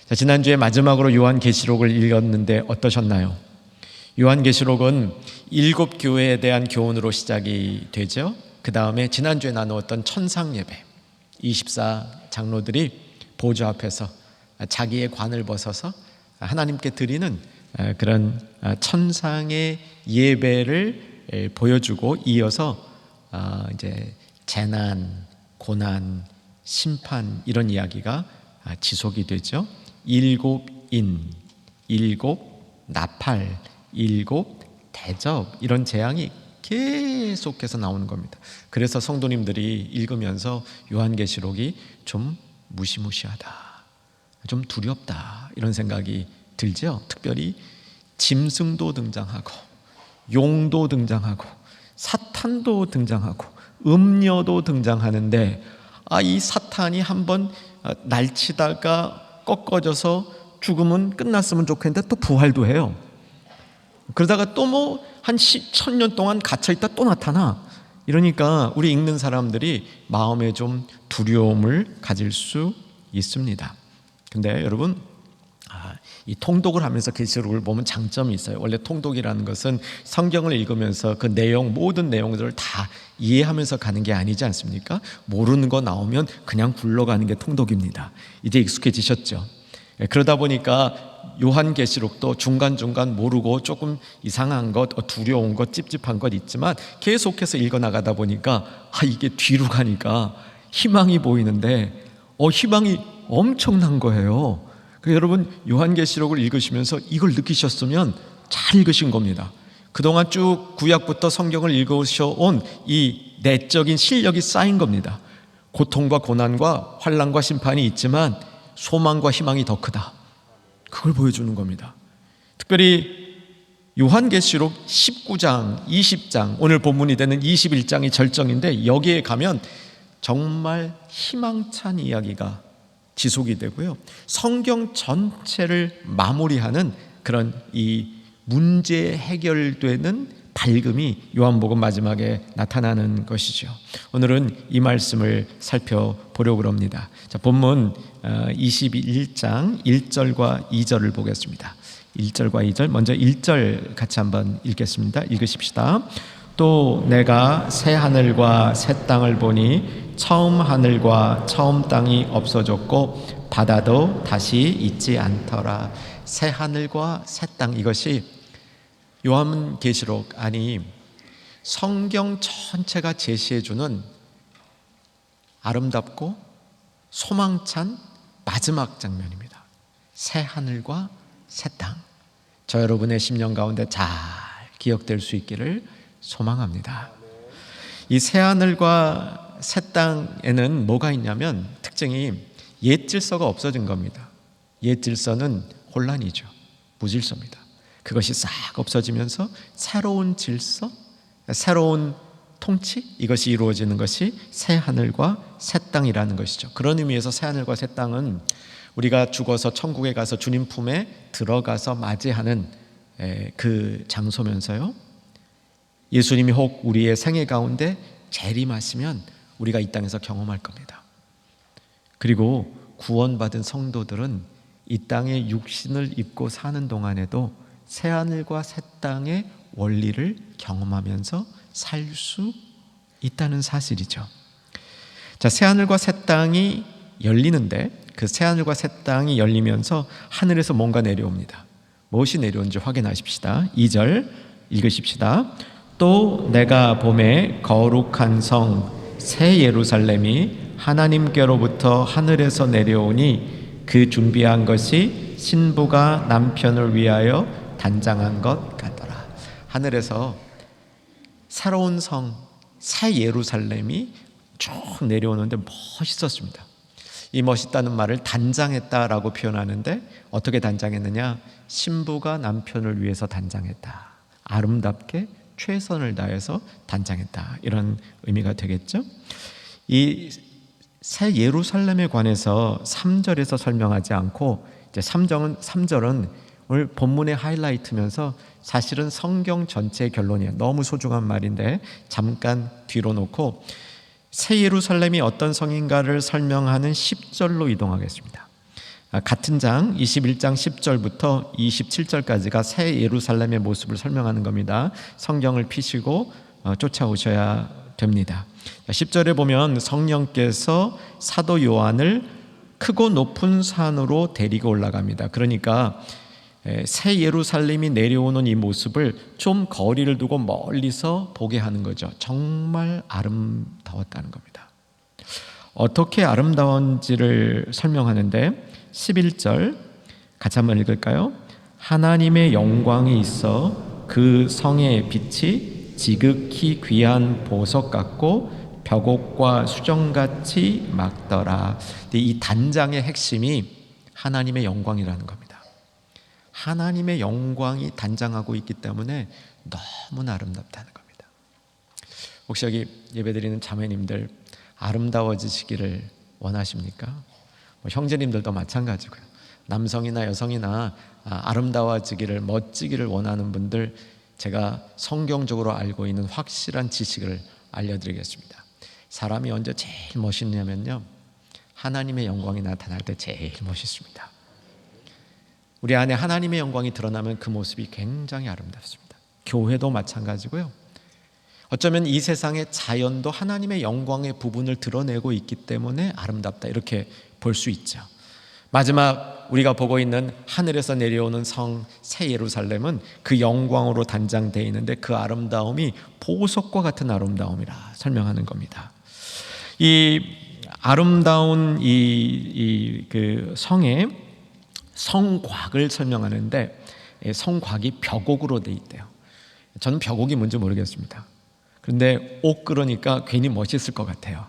자, 지난주에 마지막으로 요한계시록을 읽었는데 어떠셨나요? 요한계시록은 7교회에 대한 교훈으로 시작이 되죠. 그 다음에 지난주에 나누었던 천상예배, 24 장로들이 보좌 앞에서 자기의 관을 벗어서 하나님께 드리는 그런 천상의 예배를 보여주고, 이어서 이제 재난, 고난, 심판, 이런 이야기가 지속이 되죠. 7인, 7 나팔, 7 대접, 이런 재앙이 계속해서 나오는 겁니다. 그래서 성도님들이 읽으면서 요한계시록이 좀 무시무시하다, 좀 두렵다, 이런 생각이 들죠. 특별히 짐승도 등장하고 용도 등장하고 사탄도 등장하고 음녀도 등장하는데, 이 사탄이 한번 날치다가 꺾어져서 죽으면 끝났으면 좋겠는데 또 부활도 해요. 그러다가 또 뭐 한 1000년 동안 갇혀있다 또 나타나. 이러니까 우리 읽는 사람들이 마음에 좀 두려움을 가질 수 있습니다. 근데 여러분, 이 통독을 하면서 계시록을 보면 장점이 있어요. 원래 통독이라는 것은 성경을 읽으면서 그 내용, 모든 내용들을 다 이해하면서 가는 게 아니지 않습니까? 모르는 거 나오면 그냥 굴러가는 게 통독입니다. 이제 익숙해지셨죠? 그러다 보니까 요한계시록도 중간중간 모르고 조금 이상한 것, 두려운 것, 찝찝한 것 있지만 계속해서 읽어나가다 보니까 이게 뒤로 가니까 희망이 보이는데 희망이 엄청난 거예요. 여러분, 요한계시록을 읽으시면서 이걸 느끼셨으면 잘 읽으신 겁니다. 그동안 쭉 구약부터 성경을 읽으셔온 이 내적인 실력이 쌓인 겁니다. 고통과 고난과 환난과 심판이 있지만 소망과 희망이 더 크다, 그걸 보여주는 겁니다. 특별히 요한계시록 19장, 20장, 오늘 본문이 되는 21장이 절정인데, 여기에 가면 정말 희망찬 이야기가 지속이 되고요, 성경 전체를 마무리하는 그런 이 문제 해결되는 밝음이 요한복음 마지막에 나타나는 것이죠. 오늘은 이 말씀을 살펴보려고 합니다. 자, 본문 21장 1절과 2절을 보겠습니다. 1절과 2절, 먼저 1절 같이 한번 읽겠습니다. 읽으십시다. 또 내가 새 하늘과 새 땅을 보니 처음 하늘과 처음 땅이 없어졌고 바다도 다시 있지 않더라. 새 하늘과 새 땅, 이것이 요한계시록, 아니 성경 전체가 제시해주는 아름답고 소망찬 마지막 장면입니다. 새 하늘과 새 땅, 저 여러분의 심령 가운데 잘 기억될 수 있기를 소망합니다. 이 새 하늘과 새 땅에는 뭐가 있냐면, 특징이 옛 질서가 없어진 겁니다. 옛 질서는 혼란이죠. 무질서입니다. 그것이 싹 없어지면서 새로운 질서, 새로운 통치, 이것이 이루어지는 것이 새 하늘과 새 땅이라는 것이죠. 그런 의미에서 새 하늘과 새 땅은 우리가 죽어서 천국에 가서 주님 품에 들어가서 맞이하는 그 장소면서요, 예수님이 혹 우리의 생애 가운데 재림하시면 우리가 이 땅에서 경험할 겁니다. 그리고 구원받은 성도들은 이 땅에 육신을 입고 사는 동안에도 새하늘과 새 땅의 원리를 경험하면서 살 수 있다는 사실이죠. 자, 새하늘과 새 땅이 열리는데, 그 새하늘과 새 땅이 열리면서 하늘에서 뭔가 내려옵니다. 무엇이 내려온지 확인하십시다. 2절 읽으십시다. 또 내가 봄에 거룩한 성 새 예루살렘이 하나님께로부터 하늘에서 내려오니 그 준비한 것이 신부가 남편을 위하여 단장한 것 같더라. 하늘에서 새로운 성, 새 예루살렘이 쭉 내려오는데 멋있었습니다. 이 멋있다는 말을 단장했다라고 표현하는데, 어떻게 단장했느냐? 신부가 남편을 위해서 단장했다. 아름답게 최선을 다해서 단장했다, 이런 의미가 되겠죠. 이 새 예루살렘에 관해서 3절에서 설명하지 않고, 이제 3절은 오늘 본문의 하이라이트면서 사실은 성경 전체의 결론이에요. 너무 소중한 말인데 잠깐 뒤로 놓고 새 예루살렘이 어떤 성인가를 설명하는 10절로 이동하겠습니다. 같은 장 21장 10절부터 27절까지가 새 예루살렘의 모습을 설명하는 겁니다. 성경을 피시고 쫓아오셔야 됩니다. 10절에 보면 성령께서 사도 요한을 크고 높은 산으로 데리고 올라갑니다. 그러니까 새 예루살렘이 내려오는 이 모습을 좀 거리를 두고 멀리서 보게 하는 거죠. 정말 아름다웠다는 겁니다. 어떻게 아름다운지를 설명하는데 11절 같이 한번 읽을까요? 하나님의 영광이 있어 그 성의 빛이 지극히 귀한 보석 같고 벽옥과 수정같이 막더라. 이 단장의 핵심이 하나님의 영광이라는 겁니다. 하나님의 영광이 단장하고 있기 때문에 너무나 아름답다는 겁니다. 혹시 여기 예배드리는 자매님들 아름다워지시기를 원하십니까? 형제님들도 마찬가지고요. 남성이나 여성이나 아름다워지기를, 멋지기를 원하는 분들, 제가 성경적으로 알고 있는 확실한 지식을 알려드리겠습니다. 사람이 언제 제일 멋있냐면요, 하나님의 영광이 나타날 때 제일 멋있습니다. 우리 안에 하나님의 영광이 드러나면 그 모습이 굉장히 아름답습니다. 교회도 마찬가지고요. 어쩌면 이 세상의 자연도 하나님의 영광의 부분을 드러내고 있기 때문에 아름답다, 이렇게 볼 수 있죠. 마지막 우리가 보고 있는 하늘에서 내려오는 성 새 예루살렘은 그 영광으로 단장되어 있는데 그 아름다움이 보석과 같은 아름다움이라 설명하는 겁니다. 이 아름다운 그 성의 성곽을 설명하는데 성곽이 벽옥으로 되어 있대요. 저는 벽옥이 뭔지 모르겠습니다. 그런데 옥 그러니까 괜히 멋있을 것 같아요.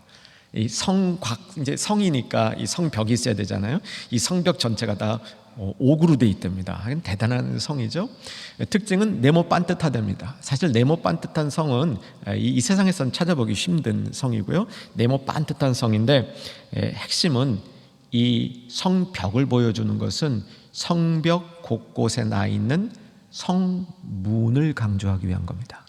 이 성곽, 이제 성이니까 이 성벽이 있어야 되잖아요. 이 성벽 전체가 다 옥으로 되어 있답니다. 대단한 성이죠. 특징은 네모 반듯하답니다. 사실 네모 반듯한 성은 이 세상에서는 찾아보기 힘든 성이고요. 네모 반듯한 성인데 핵심은 이 성벽을 보여주는 것은 성벽 곳곳에 나 있는 성문을 강조하기 위한 겁니다.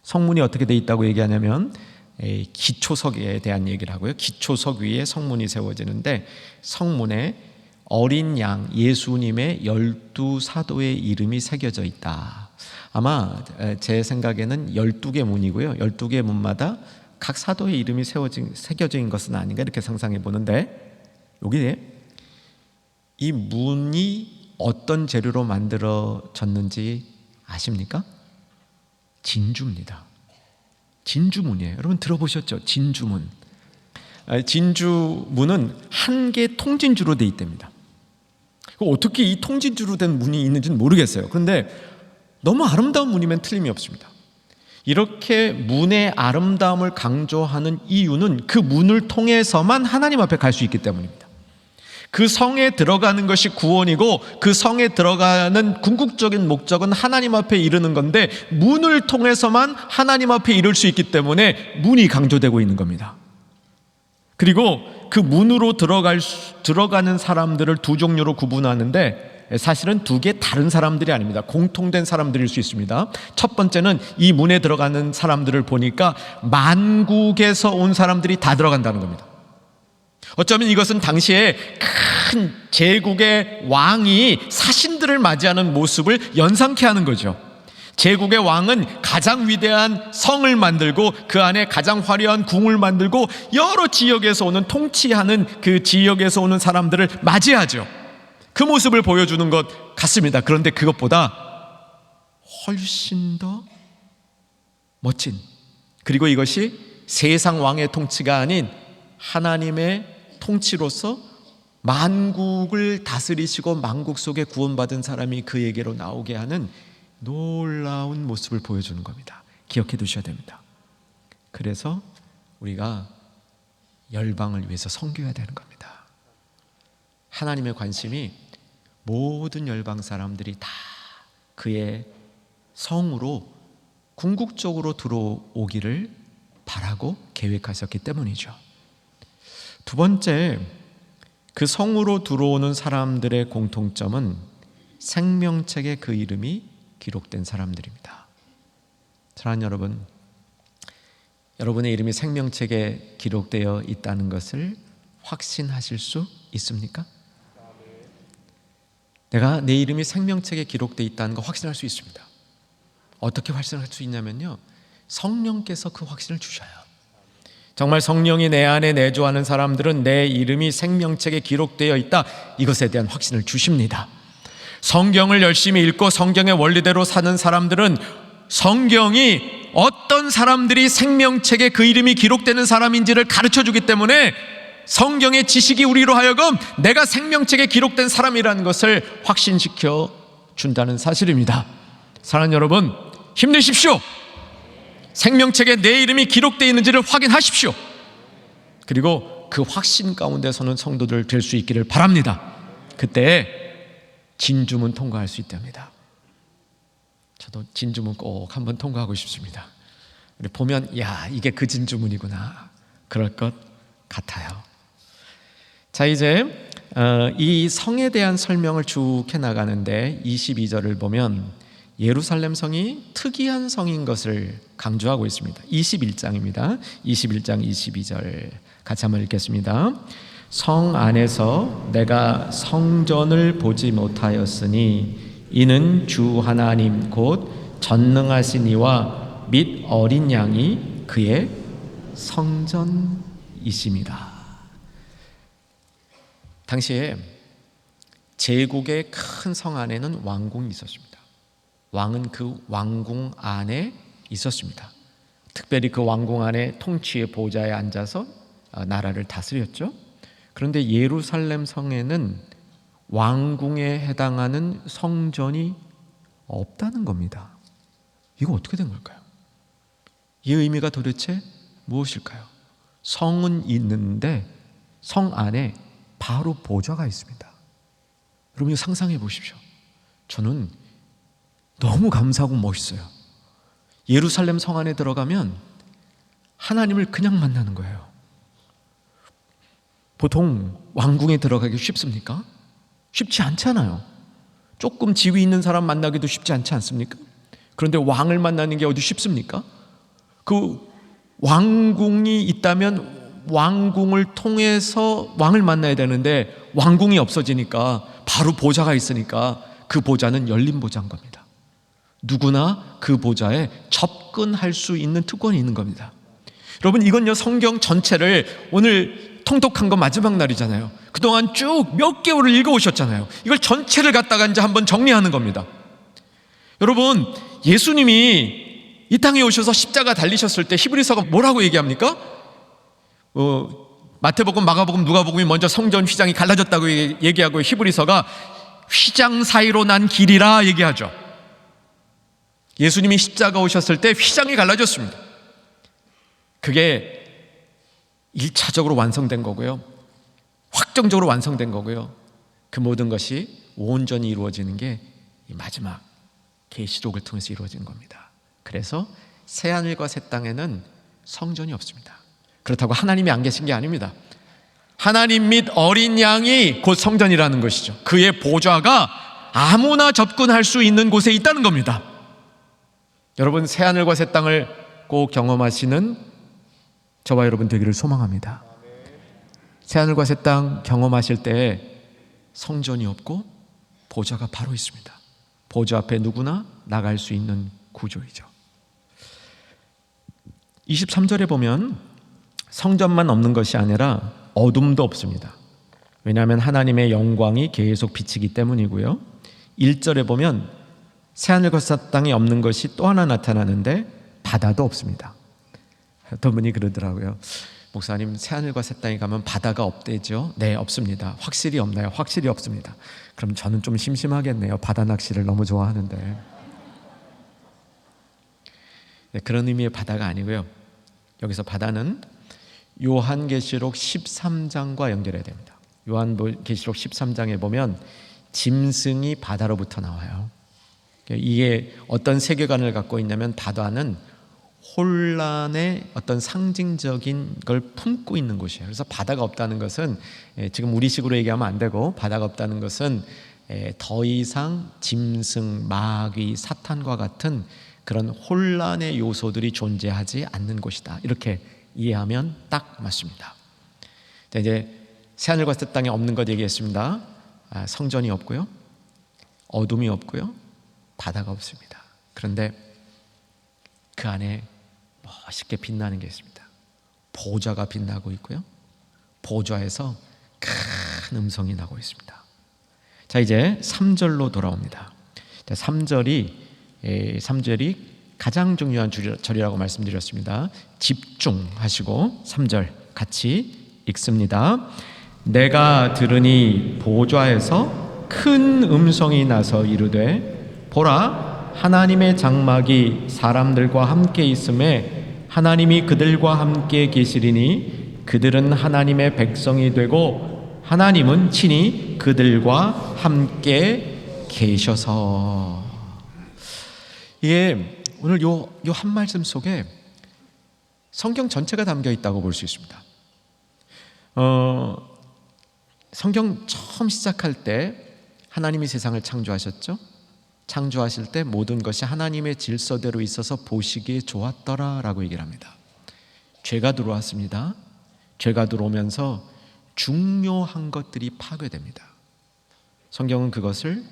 성문이 어떻게 되어 있다고 얘기하냐면 기초석에 대한 얘기를 하고요. 기초석 위에 성문이 세워지는데 성문에 어린 양 예수님의 12사도의 이름이 새겨져 있다. 아마 제 생각에는 12개 문이고요. 12개 문마다 각 사도의 이름이 새겨져 있는 것은 아닌가 이렇게 상상해 보는데, 여기에 이 문이 어떤 재료로 만들어졌는지 아십니까? 진주입니다. 진주문이에요. 여러분 들어보셨죠? 진주문. 진주문은 한 개 통진주로 되어 있답니다. 어떻게 이 통진주로 된 문이 있는지는 모르겠어요. 그런데 너무 아름다운 문이면 틀림이 없습니다. 이렇게 문의 아름다움을 강조하는 이유는 그 문을 통해서만 하나님 앞에 갈 수 있기 때문입니다. 그 성에 들어가는 것이 구원이고 그 성에 들어가는 궁극적인 목적은 하나님 앞에 이르는 건데, 문을 통해서만 하나님 앞에 이룰 수 있기 때문에 문이 강조되고 있는 겁니다. 그리고 그 문으로 들어가는 사람들을 두 종류로 구분하는데 사실은 두 개 다른 사람들이 아닙니다. 공통된 사람들일 수 있습니다. 첫 번째는 이 문에 들어가는 사람들을 보니까 만국에서 온 사람들이 다 들어간다는 겁니다. 어쩌면 이것은 당시에 큰 제국의 왕이 사신들을 맞이하는 모습을 연상케 하는 거죠. 제국의 왕은 가장 위대한 성을 만들고 그 안에 가장 화려한 궁을 만들고 여러 지역에서 오는, 통치하는 그 지역에서 오는 사람들을 맞이하죠. 그 모습을 보여주는 것 같습니다. 그런데 그것보다 훨씬 더 멋진, 그리고 이것이 세상 왕의 통치가 아닌 하나님의 통치로서 만국을 다스리시고 만국 속에 구원받은 사람이 그에게로 나오게 하는 놀라운 모습을 보여주는 겁니다. 기억해 두셔야 됩니다. 그래서 우리가 열방을 위해서 섬겨야 되는 겁니다. 하나님의 관심이 모든 열방 사람들이 다 그의 성으로 궁극적으로 들어오기를 바라고 계획하셨기 때문이죠. 두 번째, 그 성으로 들어오는 사람들의 공통점은 생명책에 그 이름이 기록된 사람들입니다. 사랑하는 여러분, 여러분의 이름이 생명책에 기록되어 있다는 것을 확신하실 수 있습니까? 내가 내 이름이 생명책에 기록되어 있다는 거 확신할 수 있습니다. 어떻게 확신할 수 있냐면요, 성령께서 그 확신을 주셔요. 정말 성령이 내 안에 내주하는 사람들은 내 이름이 생명책에 기록되어 있다, 이것에 대한 확신을 주십니다. 성경을 열심히 읽고 성경의 원리대로 사는 사람들은 성경이 어떤 사람들이 생명책에 그 이름이 기록되는 사람인지를 가르쳐주기 때문에 성경의 지식이 우리로 하여금 내가 생명책에 기록된 사람이라는 것을 확신시켜 준다는 사실입니다. 사랑하는 여러분, 힘내십시오. 생명책에 내 이름이 기록되어 있는지를 확인하십시오. 그리고 그 확신 가운데서는 성도들 될 수 있기를 바랍니다. 그때 진주문 통과할 수 있답니다. 저도 진주문 꼭 한번 통과하고 싶습니다. 우리 보면 야, 이게 그 진주문이구나, 그럴 것 같아요. 자, 이제 이 성에 대한 설명을 쭉 해나가는데 22절을 보면 예루살렘 성이 특이한 성인 것을 강조하고 있습니다. 21장입니다. 21장 22절 같이 한번 읽겠습니다. 성 안에서 내가 성전을 보지 못하였으니 이는 주 하나님 곧 전능하신 이와 및 어린 양이 그의 성전이십니다. 당시에 제국의 큰 성 안에는 왕궁이 있었습니다. 왕은 그 왕궁 안에 있었습니다. 특별히 그 왕궁 안에 통치의 보좌에 앉아서 나라를 다스렸죠. 그런데 예루살렘 성에는 왕궁에 해당하는 성전이 없다는 겁니다. 이거 어떻게 된 걸까요? 이 의미가 도대체 무엇일까요? 성은 있는데 성 안에 바로 보좌가 있습니다. 여러분, 이거 상상해 보십시오. 저는 너무 감사하고 멋있어요. 예루살렘 성 안에 들어가면 하나님을 그냥 만나는 거예요. 보통 왕궁에 들어가기 쉽습니까? 쉽지 않잖아요. 조금 지위 있는 사람 만나기도 쉽지 않지 않습니까? 그런데 왕을 만나는 게 어디 쉽습니까? 그 왕궁이 있다면 왕궁을 통해서 왕을 만나야 되는데 왕궁이 없어지니까 바로 보좌가 있으니까 그 보좌는 열린 보좌인 겁니다. 누구나 그 보좌에 접근할 수 있는 특권이 있는 겁니다. 여러분, 이건요, 성경 전체를 오늘 통독한 거 마지막 날이잖아요. 그동안 쭉 몇 개월을 읽어오셨잖아요. 이걸 전체를 갖다가 이제 한번 정리하는 겁니다. 여러분, 예수님이 이 땅에 오셔서 십자가 달리셨을 때 히브리서가 뭐라고 얘기합니까? 마태복음, 마가복음, 누가복음이 먼저 성전 휘장이 갈라졌다고 얘기하고 히브리서가 휘장 사이로 난 길이라 얘기하죠. 예수님이 십자가 오셨을 때 휘장이 갈라졌습니다. 그게 1차적으로 완성된 거고요, 확정적으로 완성된 거고요. 그 모든 것이 온전히 이루어지는 게 이 마지막 계시록을 통해서 이루어진 겁니다. 그래서 새하늘과 새 땅에는 성전이 없습니다. 그렇다고 하나님이 안 계신 게 아닙니다. 하나님 및 어린 양이 곧 성전이라는 것이죠. 그의 보좌가 아무나 접근할 수 있는 곳에 있다는 겁니다. 여러분, 새하늘과 새 땅을 꼭 경험하시는 저와 여러분 되기를 소망합니다. 새하늘과 새 땅 경험하실 때 성전이 없고 보좌가 바로 있습니다. 보좌 앞에 누구나 나갈 수 있는 구조이죠. 23절에 보면 성전만 없는 것이 아니라 어둠도 없습니다. 왜냐하면 하나님의 영광이 계속 비치기 때문이고요. 1절에 보면 새하늘과 새 땅이 없는 것이 또 하나 나타나는데 바다도 없습니다. 어떤 분이 그러더라고요. 목사님, 새하늘과 새 땅에 가면 바다가 없대죠? 네, 없습니다. 확실히 없나요? 확실히 없습니다. 그럼 저는 좀 심심하겠네요. 바다 낚시를 너무 좋아하는데. 네, 그런 의미의 바다가 아니고요. 여기서 바다는 요한계시록 13장과 연결해야 됩니다. 요한계시록 13장에 보면 짐승이 바다로부터 나와요. 이게 어떤 세계관을 갖고 있냐면 바다는 혼란의 어떤 상징적인 걸 품고 있는 곳이에요. 그래서 바다가 없다는 것은 지금 우리식으로 얘기하면 안 되고, 바다가 없다는 것은 더 이상 짐승, 마귀, 사탄과 같은 그런 혼란의 요소들이 존재하지 않는 곳이다, 이렇게 이해하면 딱 맞습니다. 자, 이제 새하늘과 새 땅에 없는 것 얘기했습니다. 성전이 없고요, 어둠이 없고요, 바다가 없습니다. 그런데 그 안에 멋있게 빛나는 게 있습니다. 보좌가 빛나고 있고요, 보좌에서 큰 음성이 나고 있습니다. 자, 이제 3절로 돌아옵니다. 3절이 가장 중요한 절이라고 말씀드렸습니다. 집중하시고 3절 같이 읽습니다. 내가 들으니 보좌에서 큰 음성이 나서 이르되 보라, 하나님의 장막이 사람들과 함께 있음에 하나님이 그들과 함께 계시리니 그들은 하나님의 백성이 되고 하나님은 친히 그들과 함께 계셔서. 이게 오늘 요 한 말씀 속에 성경 전체가 담겨 있다고 볼 수 있습니다. 성경 처음 시작할 때 하나님이 세상을 창조하셨죠. 창조하실 때 모든 것이 하나님의 질서대로 있어서 보시기에 좋았더라 라고 얘기를 합니다. 죄가 들어왔습니다. 죄가 들어오면서 중요한 것들이 파괴됩니다. 성경은 그것을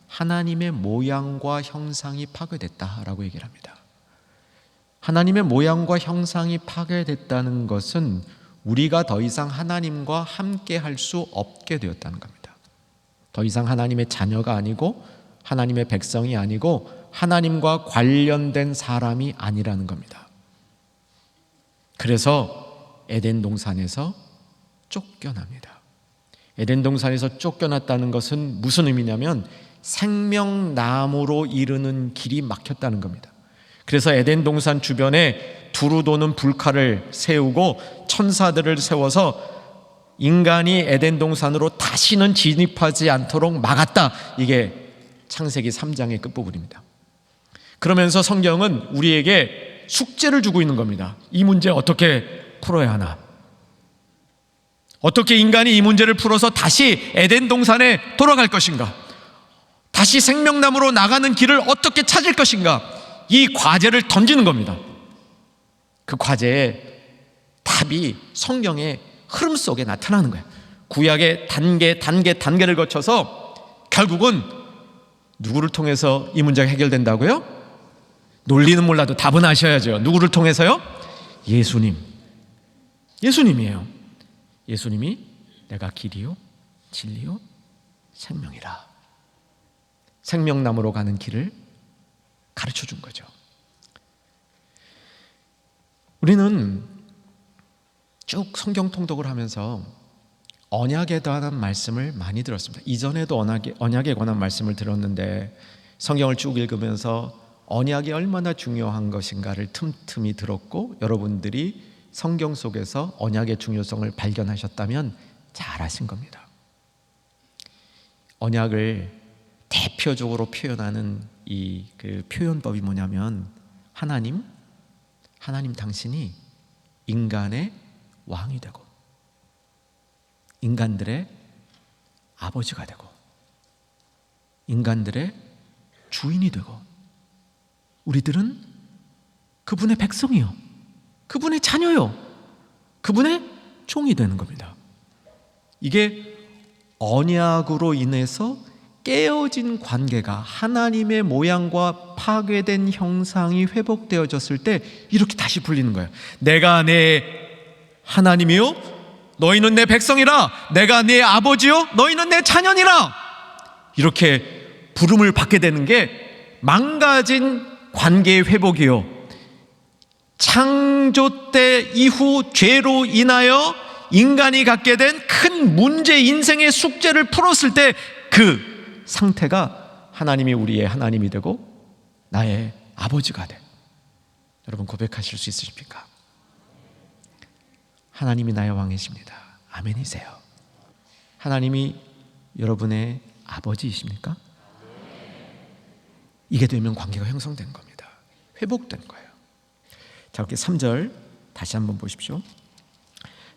하나님의 모양과 형상이 파괴됐다라고 얘기를 합니다. 하나님의 모양과 형상이 파괴됐다는 것은 우리가 더 이상 하나님과 함께 할 수 없게 되었다는 겁니다. 더 이상 하나님의 자녀가 아니고 하나님의 백성이 아니고 하나님과 관련된 사람이 아니라는 겁니다. 그래서 에덴 동산에서 쫓겨납니다. 에덴 동산에서 쫓겨났다는 것은 무슨 의미냐면 생명나무로 이르는 길이 막혔다는 겁니다. 그래서 에덴 동산 주변에 두루 도는 불칼을 세우고 천사들을 세워서 인간이 에덴 동산으로 다시는 진입하지 않도록 막았다. 이게 창세기 3장의 끝부분입니다. 그러면서 성경은 우리에게 숙제를 주고 있는 겁니다. 이 문제 어떻게 풀어야 하나? 어떻게 인간이 이 문제를 풀어서 다시 에덴 동산에 돌아갈 것인가? 다시 생명나무로 나가는 길을 어떻게 찾을 것인가? 이 과제를 던지는 겁니다. 그 과제의 답이 성경의 흐름 속에 나타나는 거예요. 구약의 단계를 거쳐서 결국은 누구를 통해서 이 문제가 해결된다고요? 논리는 몰라도 답은 아셔야죠. 누구를 통해서요? 예수님이에요. 예수님이 내가 길이요 진리요 생명이라, 생명나무로 가는 길을 가르쳐 준 거죠. 우리는 쭉 성경 통독을 하면서 언약에 관한 말씀을 많이 들었습니다. 이전에도 언약에 관한 말씀을 들었는데 성경을 쭉 읽으면서 언약이 얼마나 중요한 것인가를 틈틈이 들었고, 여러분들이 성경 속에서 언약의 중요성을 발견하셨다면 잘하신 겁니다. 언약을 대표적으로 표현하는 그 표현법이 뭐냐면 하나님 당신이 인간의 왕이 되고 인간들의 아버지가 되고 인간들의 주인이 되고 우리들은 그분의 백성이요, 그분의 자녀요, 그분의 종이 되는 겁니다. 이게 언약으로 인해서 깨어진 관계가 하나님의 모양과 파괴된 형상이 회복되어졌을 때 이렇게 다시 불리는 거예요. 내가 내 하나님이요 너희는 내 백성이라, 내가 내 아버지요 너희는 내 자녀니라, 이렇게 부름을 받게 되는 게 망가진 관계의 회복이요, 창조 때 이후 죄로 인하여 인간이 갖게 된 큰 문제, 인생의 숙제를 풀었을 때 그 상태가 하나님이 우리의 하나님이 되고 나의 아버지가 돼. 여러분 고백하실 수 있으십니까? 하나님이 나의 왕이십니다. 아멘이세요. 하나님이 여러분의 아버지이십니까? 이게 되면 관계가 형성된 겁니다. 회복된 거예요. 자, 이렇게 3절 다시 한번 보십시오.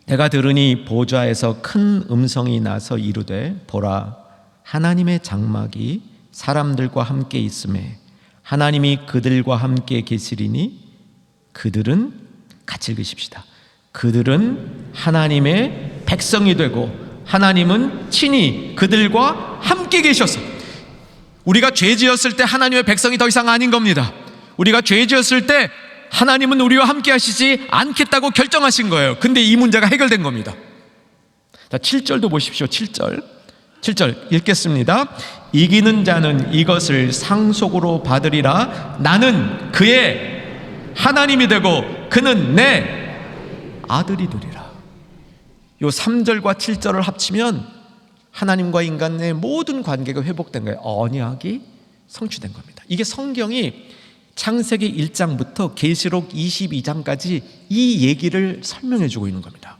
내가 들으니 보좌에서 큰 음성이 나서 이르되 보라, 하나님의 장막이 사람들과 함께 있음에 하나님이 그들과 함께 계시리니 그들은, 같이 읽으십시다. 그들은 하나님의 백성이 되고 하나님은 친히 그들과 함께 계셔서. 우리가 죄 지었을 때 하나님의 백성이 더 이상 아닌 겁니다. 우리가 죄 지었을 때 하나님은 우리와 함께 하시지 않겠다고 결정하신 거예요. 근데 이 문제가 해결된 겁니다. 자, 7절도 보십시오. 7절 읽겠습니다. 이기는 자는 이것을 상속으로 받으리라. 나는 그의 하나님이 되고 그는 내 아들이 되리라. 요 3절과 7절을 합치면 하나님과 인간의 모든 관계가 회복된 거예요. 언약이 성취된 겁니다. 이게 성경이 창세기 1장부터 계시록 22장까지 이 얘기를 설명해 주고 있는 겁니다.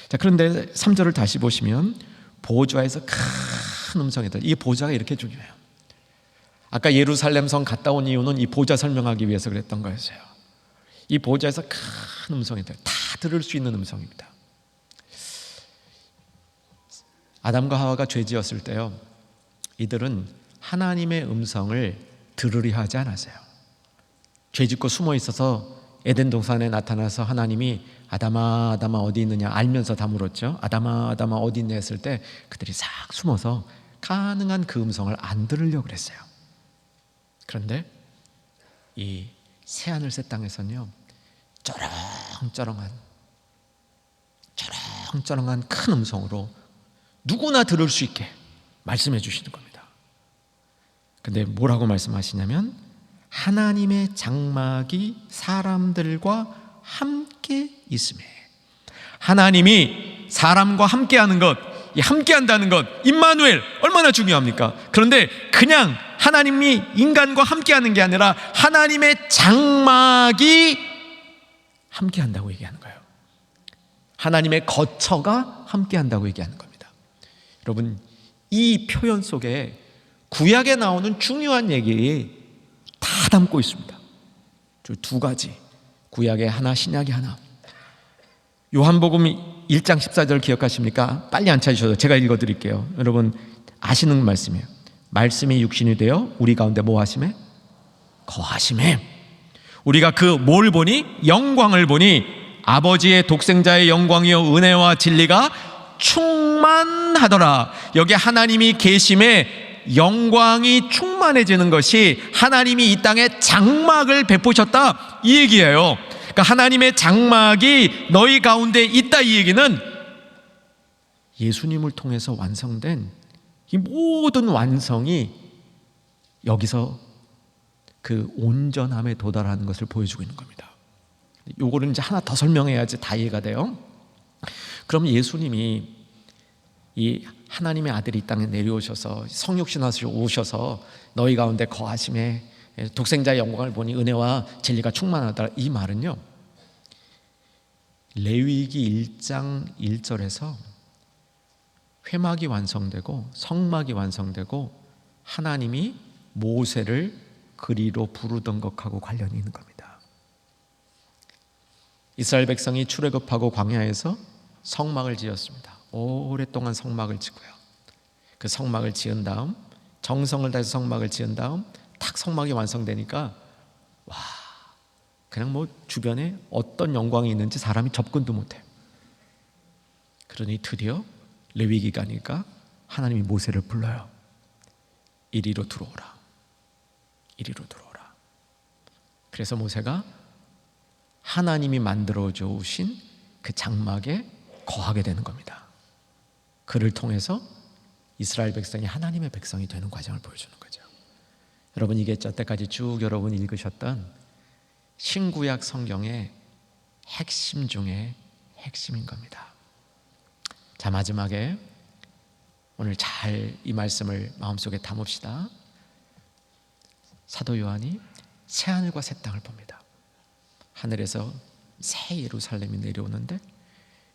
자, 그런데 3절을 다시 보시면 보좌에서 큰 음성이 들려요. 이 보좌가 이렇게 중요해요. 아까 예루살렘 성 갔다 온 이유는 이 보좌 설명하기 위해서 그랬던 거였어요. 이 보좌에서 큰 음성이 들려요. 다 들을 수 있는 음성입니다. 아담과 하와가 죄 지었을 때요, 이들은 하나님의 음성을 들으려 하지 않았어요. 죄 짓고 숨어 있어서 에덴 동산에 나타나서 하나님이 아담아 아담아 어디 있느냐 알면서 다 물었죠. 아담아 아담아 어디 있냐 했을 때 그들이 싹 숨어서 가능한 그 음성을 안 들으려고 그랬어요. 그런데 이 새하늘 새 땅에서는요, 쩌렁쩌렁한 큰 음성으로 누구나 들을 수 있게 말씀해 주시는 겁니다. 근데 뭐라고 말씀하시냐면 하나님의 장막이 사람들과 함께 있음에, 하나님이 사람과 함께하는 것, 이 함께한다는 것, 임마누엘 얼마나 중요합니까? 그런데 그냥 하나님이 인간과 함께하는 게 아니라 하나님의 장막이 함께한다고 얘기하는 거예요. 하나님의 거처가 함께한다고 얘기하는 겁니다. 여러분, 이 표현 속에 구약에 나오는 중요한 얘기 다 담고 있습니다. 두 가지, 구약에 하나, 신약에 하나. 요한복음 1장 14절 기억하십니까? 빨리 안 찾으셔도 제가 읽어드릴게요. 여러분 아시는 말씀이에요. 말씀이 육신이 되어 우리 가운데 뭐 하심에? 거하심에. 우리가 그 뭘 보니? 영광을 보니 아버지의 독생자의 영광이요 은혜와 진리가 충만하더라. 여기 하나님이 계심에 영광이 충만해지는 것이 하나님이 이 땅에 장막을 베푸셨다, 이 얘기예요. 그러니까 하나님의 장막이 너희 가운데 있다, 이 얘기는 예수님을 통해서 완성된 이 모든 완성이 여기서 그 온전함에 도달하는 것을 보여주고 있는 겁니다. 요거를 이제 하나 더 설명해야지 다 이해가 돼요. 그럼 예수님이 이 하나님의 아들이 이 땅에 내려오셔서 성육신하시고 오셔서 너희 가운데 거하심에 독생자의 영광을 보니 은혜와 진리가 충만하다, 이 말은요, 레위기 1장 1절에서 회막이 완성되고 성막이 완성되고 하나님이 모세를 그리로 부르던 것하고 관련이 있는 겁니다. 이스라엘 백성이 출애굽하고 광야에서 성막을 지었습니다. 오랫동안 성막을 짓고요, 그 성막을 지은 다음, 정성을 다해서 성막을 지은 다음 딱 성막이 완성되니까 와, 그냥 뭐 주변에 어떤 영광이 있는지 사람이 접근도 못해요. 그러니 드디어 레위기가 가니까 하나님이 모세를 불러요. 이리로 들어오라, 이리로 들어오라. 그래서 모세가 하나님이 만들어 주신 그 장막에 거하게 되는 겁니다. 그를 통해서 이스라엘 백성이 하나님의 백성이 되는 과정을 보여주는 거죠. 여러분, 이게 저때까지 쭉 여러분 읽으셨던 신구약 성경의 핵심 중에 핵심인 겁니다. 자, 마지막에 오늘 잘 이 말씀을 마음속에 담읍시다. 사도 요한이 새하늘과 새 땅을 봅니다. 하늘에서 새 예루살렘이 내려오는데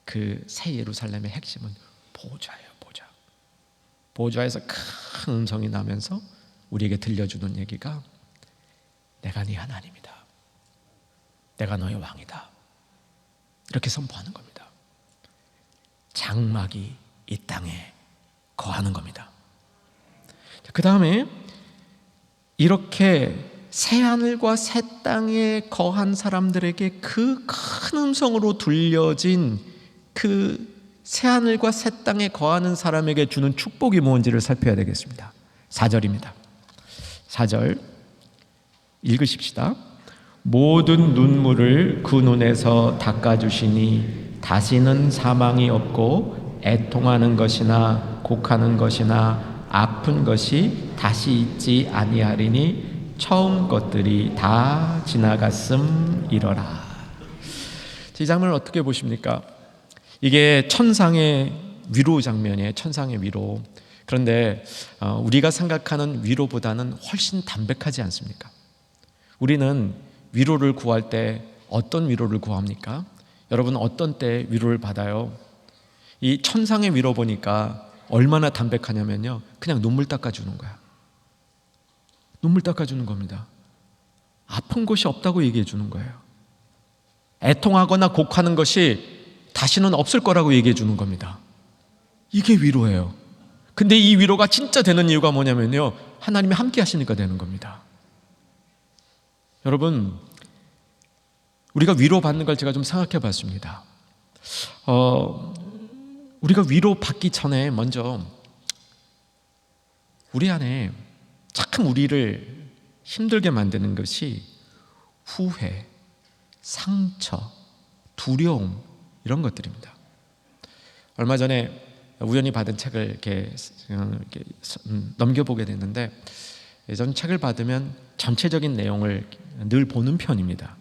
그 새 예루살렘의 핵심은 보좌예요. 보좌. 보좌에서 큰 음성이 나면서 우리에게 들려주는 얘기가 내가 네 하나님이다, 내가 너의 왕이다, 이렇게 선포하는 겁니다. 장막이 이 땅에 거하는 겁니다. 그 다음에 이렇게 새하늘과 새 땅에 거한 사람들에게 그 큰 음성으로 들려진 그 새하늘과 새 땅에 거하는 사람에게 주는 축복이 뭔지를 살펴야 되겠습니다. 4절입니다. 4절 읽으십시다. 모든 눈물을 그 눈에서 닦아주시니 다시는 사망이 없고 애통하는 것이나 곡하는 것이나 아픈 것이 다시 있지 아니하리니 처음 것들이 다 지나갔음이러라. 이 장면을 어떻게 보십니까? 이게 천상의 위로 장면이에요. 천상의 위로. 그런데 우리가 생각하는 위로보다는 훨씬 담백하지 않습니까? 우리는 위로를 구할 때 어떤 위로를 구합니까? 여러분 어떤 때 위로를 받아요? 이 천상의 위로 보니까 얼마나 담백하냐면요, 그냥 눈물 닦아주는 거야. 눈물 닦아주는 겁니다. 아픈 곳이 없다고 얘기해 주는 거예요. 애통하거나 곡하는 것이 다시는 없을 거라고 얘기해 주는 겁니다. 이게 위로예요. 근데 이 위로가 진짜 되는 이유가 뭐냐면요, 하나님이 함께 하시니까 되는 겁니다. 여러분, 우리가 위로받는 걸 제가 좀 생각해 봤습니다. 우리가 위로받기 전에 먼저 우리 안에 참 우리를 힘들게 만드는 것이 후회, 상처, 두려움, 이런 것들입니다. 얼마 전에 우연히 받은 책을 이렇게 넘겨보게 됐는데, 저는 책을 받으면 전체적인 내용을 늘 보는 편입니다.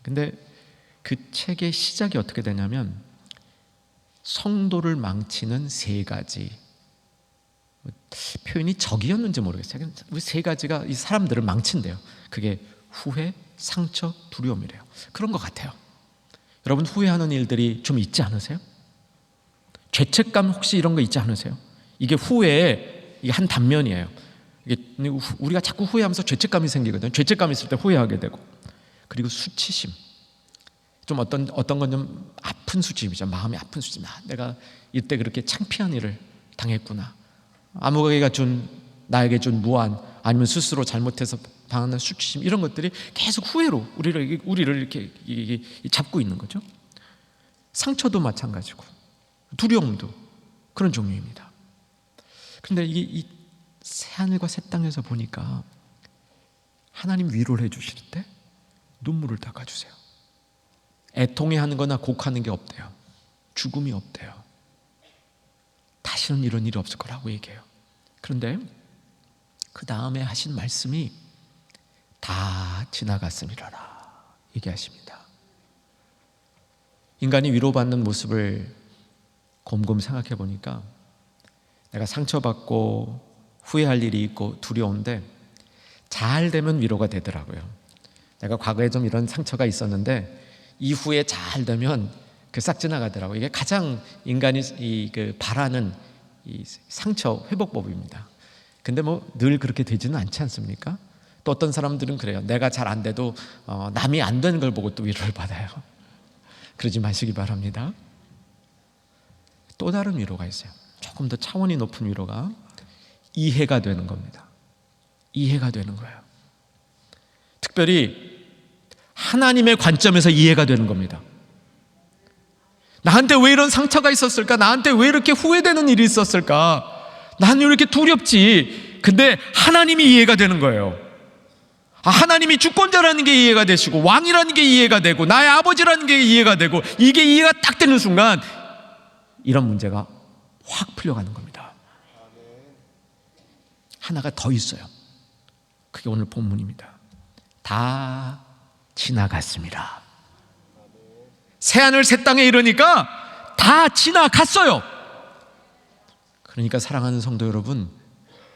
근데 그 책의 시작이 어떻게 되냐면, 성도를 망치는 3가지, 표현이 적이었는지 모르겠어요. 세 가지가 이 사람들을 망친대요. 그게 후회, 상처, 두려움이래요. 그런 것 같아요. 여러분, 후회하는 일들이 좀 있지 않으세요? 죄책감 혹시 이런 거 있지 않으세요? 이게 후회의 한 단면이에요. 이게 우리가 자꾸 후회하면서 죄책감이 생기거든요. 죄책감이 있을 때 후회하게 되고, 그리고 수치심. 좀 어떤 건 좀 아픈 수치심이죠. 마음이 아픈 수치심. 내가 이때 그렇게 창피한 일을 당했구나. 아무개가 나에게 준 무한, 아니면 스스로 잘못해서 당하는 수치심, 이런 것들이 계속 후회로 우리를 이렇게 잡고 있는 거죠. 상처도 마찬가지고 두려움도 그런 종류입니다. 그런데 이 새하늘과 새 땅에서 보니까 하나님 위로를 해주실 때 눈물을 닦아주세요. 애통해하는 거나 곡하는 게 없대요. 죽음이 없대요. 다시는 이런 일이 없을 거라고 얘기해요. 그런데 그 다음에 하신 말씀이 다 지나갔음이라라 얘기하십니다. 인간이 위로받는 모습을 곰곰 생각해 보니까 내가 상처받고 후회할 일이 있고 두려운데 잘 되면 위로가 되더라고요. 내가 과거에 좀 이런 상처가 있었는데 이후에 잘 되면 싹 지나가더라고요. 이게 가장 인간이 바라는 이 상처 회복법입니다. 근데 늘 그렇게 되지는 않지 않습니까? 또 어떤 사람들은 그래요. 내가 잘 안 돼도 남이 안 되는 걸 보고 또 위로를 받아요. 그러지 마시기 바랍니다. 또 다른 위로가 있어요. 조금 더 차원이 높은 위로가 이해가 되는 겁니다. 이해가 되는 거예요. 특별히 하나님의 관점에서 이해가 되는 겁니다. 나한테 왜 이런 상처가 있었을까? 나한테 왜 이렇게 후회되는 일이 있었을까? 나는 왜 이렇게 두렵지? 근데 하나님이 이해가 되는 거예요. 하나님이 주권자라는 게 이해가 되시고, 왕이라는 게 이해가 되고, 나의 아버지라는 게 이해가 되고, 이게 이해가 딱 되는 순간 이런 문제가 확 풀려가는 겁니다. 하나가 더 있어요. 그게 오늘 본문입니다. 다 지나갔습니다. 새하늘 새 땅에 이르니까 다 지나갔어요. 그러니까 사랑하는 성도 여러분,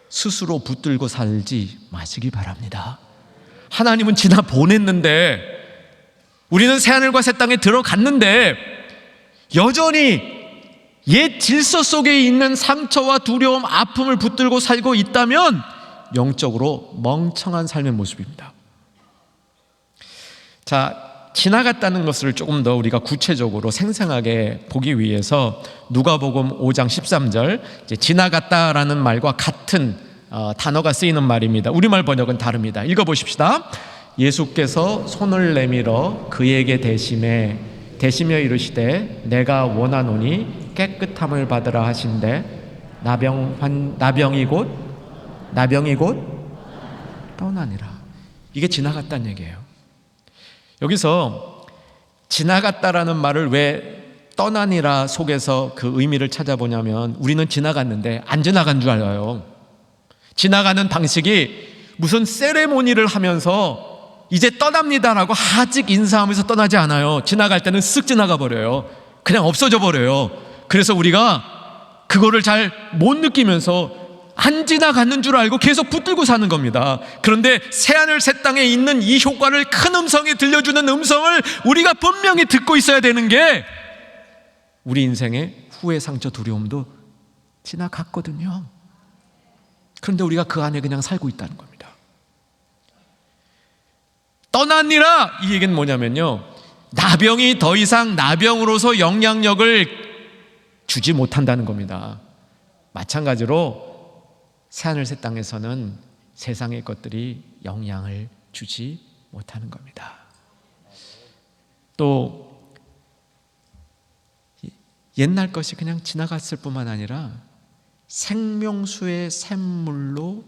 스스로 붙들고 살지 마시기 바랍니다. 하나님은 지나 보냈는데, 우리는 새하늘과 새 땅에 들어갔는데 여전히 옛 질서 속에 있는 상처와 두려움, 아픔을 붙들고 살고 있다면 영적으로 멍청한 삶의 모습입니다. 자, 지나갔다는 것을 조금 더 우리가 구체적으로 생생하게 보기 위해서 누가복음 5장 13절, 이제 지나갔다라는 말과 같은 단어가 쓰이는 말입니다. 우리말 번역은 다릅니다. 읽어보십시다. 예수께서 손을 내밀어 그에게 대시며 이르시되 내가 원하노니 깨끗함을 받으라 하신대 나병이 곧 나병이 곧 떠나니라. 이게 지나갔다는 얘기예요. 여기서 지나갔다라는 말을 왜 떠나니라 속에서 그 의미를 찾아보냐면, 우리는 지나갔는데 안 지나간 줄 알아요. 지나가는 방식이 무슨 세레모니를 하면서 이제 떠납니다라고 하직 인사하면서 떠나지 않아요. 지나갈 때는 쓱 지나가 버려요. 그냥 없어져 버려요. 그래서 우리가 그거를 잘 못 느끼면서 안 지나가는 줄 알고 계속 붙들고 사는 겁니다. 그런데 새하늘 새 땅에 있는 이 효과를, 큰 음성이 들려주는 음성을 우리가 분명히 듣고 있어야 되는 게, 우리 인생의 후회, 상처, 두려움도 지나갔거든요. 그런데 우리가 그 안에 그냥 살고 있다는 겁니다. 떠나니라, 이 얘기는 뭐냐면요, 나병이 더 이상 나병으로서 영향력을 주지 못한다는 겁니다. 마찬가지로 새하늘 새 땅에서는 세상의 것들이 영향을 주지 못하는 겁니다. 또 옛날 것이 그냥 지나갔을 뿐만 아니라 생명수의 샘물로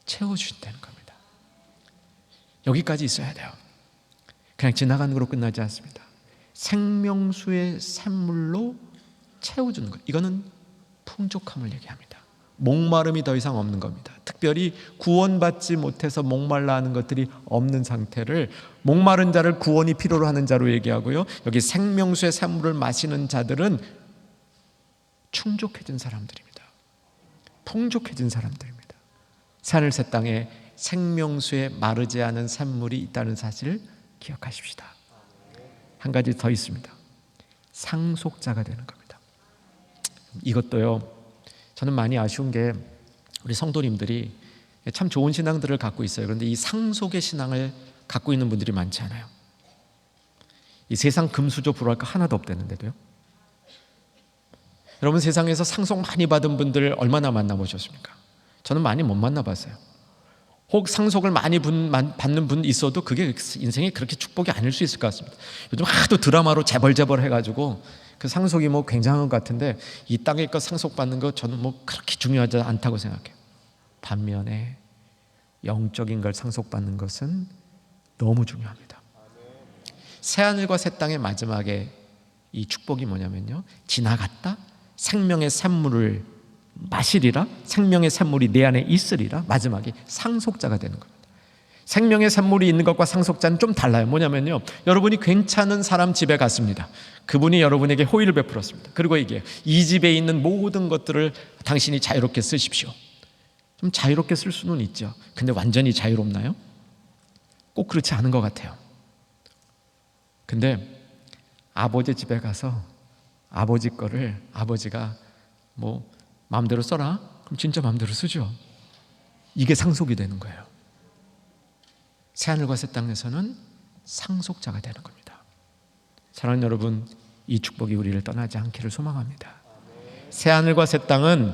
채워주신다는 겁니다. 여기까지 있어야 돼요. 그냥 지나가는 거로 끝나지 않습니다. 생명수의 샘물로 채워주는 것, 이거는 풍족함을 얘기합니다. 목마름이 더 이상 없는 겁니다. 특별히 구원받지 못해서 목말라 하는 것들이 없는 상태를, 목마른 자를 구원이 필요로 하는 자로 얘기하고요, 여기 생명수의 샘물을 마시는 자들은 충족해진 사람들입니다. 풍족해진 사람들입니다. 새하늘 새 땅에 생명수에 마르지 않은 샘물이 있다는 사실을 기억하십시다. 한 가지 더 있습니다. 상속자가 되는 겁니다. 이것도요, 저는 많이 아쉬운 게, 우리 성도님들이 참 좋은 신앙들을 갖고 있어요. 그런데 이 상속의 신앙을 갖고 있는 분들이 많지 않아요. 이 세상 금수저 불화할 거 하나도 없다는데도요. 여러분, 세상에서 상속 많이 받은 분들 얼마나 만나보셨습니까? 저는 많이 못 만나봤어요. 혹 상속을 많이 받는 분 있어도 그게 인생이 그렇게 축복이 아닐 수 있을 것 같습니다. 요즘 하도 드라마로 재벌 해가지고 그 상속이 뭐 굉장한 것 같은데, 이 땅의 것 상속받는 거 저는 뭐 그렇게 중요하지 않다고 생각해요. 반면에 영적인 걸 상속받는 것은 너무 중요합니다. 새하늘과 새 땅의 마지막에 이 축복이 뭐냐면요, 지나갔다 생명의 샘물을 마시리라, 생명의 샘물이 내 안에 있으리라, 마지막에 상속자가 되는 겁니다. 생명의 샘물이 있는 것과 상속자는 좀 달라요. 뭐냐면요, 여러분이 괜찮은 사람 집에 갔습니다. 그분이 여러분에게 호의를 베풀었습니다. 그리고 얘기해요, 이 집에 있는 모든 것들을 당신이 자유롭게 쓰십시오. 좀 자유롭게 쓸 수는 있죠. 근데 완전히 자유롭나요? 꼭 그렇지 않은 것 같아요. 근데 아버지 집에 가서 아버지 거를 아버지가 뭐 마음대로 써라? 그럼 진짜 마음대로 쓰죠. 이게 상속이 되는 거예요. 새하늘과 새 땅에서는 상속자가 되는 겁니다. 사랑하는 여러분, 이 축복이 우리를 떠나지 않기를 소망합니다. 새하늘과 새 땅은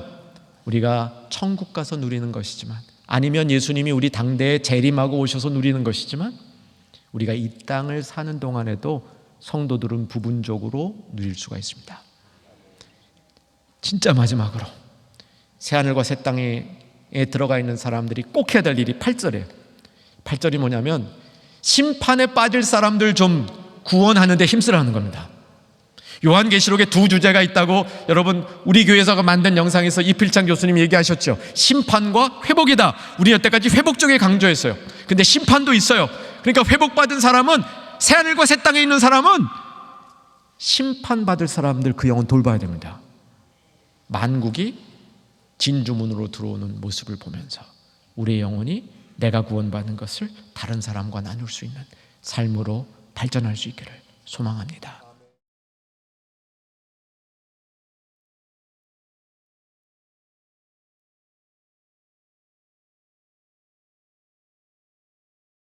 우리가 천국 가서 누리는 것이지만, 아니면 예수님이 우리 당대에 재림하고 오셔서 누리는 것이지만, 우리가 이 땅을 사는 동안에도 성도들은 부분적으로 누릴 수가 있습니다. 진짜 마지막으로 새하늘과 새 땅에 들어가 있는 사람들이 꼭 해야 될 일이 8절이에요. 8절이 뭐냐면, 심판에 빠질 사람들 좀 구원하는 데 힘쓰라는 겁니다. 요한계시록에 두 주제가 있다고 여러분, 우리 교회에서 만든 영상에서 이필창 교수님이 얘기하셨죠. 심판과 회복이다. 우리 여태까지 회복 쪽에 강조했어요. 근데 심판도 있어요. 그러니까 회복받은 사람은, 새하늘과 새 땅에 있는 사람은 심판받을 사람들 그 영혼 돌봐야 됩니다. 만국이 진주문으로 들어오는 모습을 보면서 우리의 영혼이 내가 구원받는 것을 다른 사람과 나눌 수 있는 삶으로 발전할 수 있기를 소망합니다.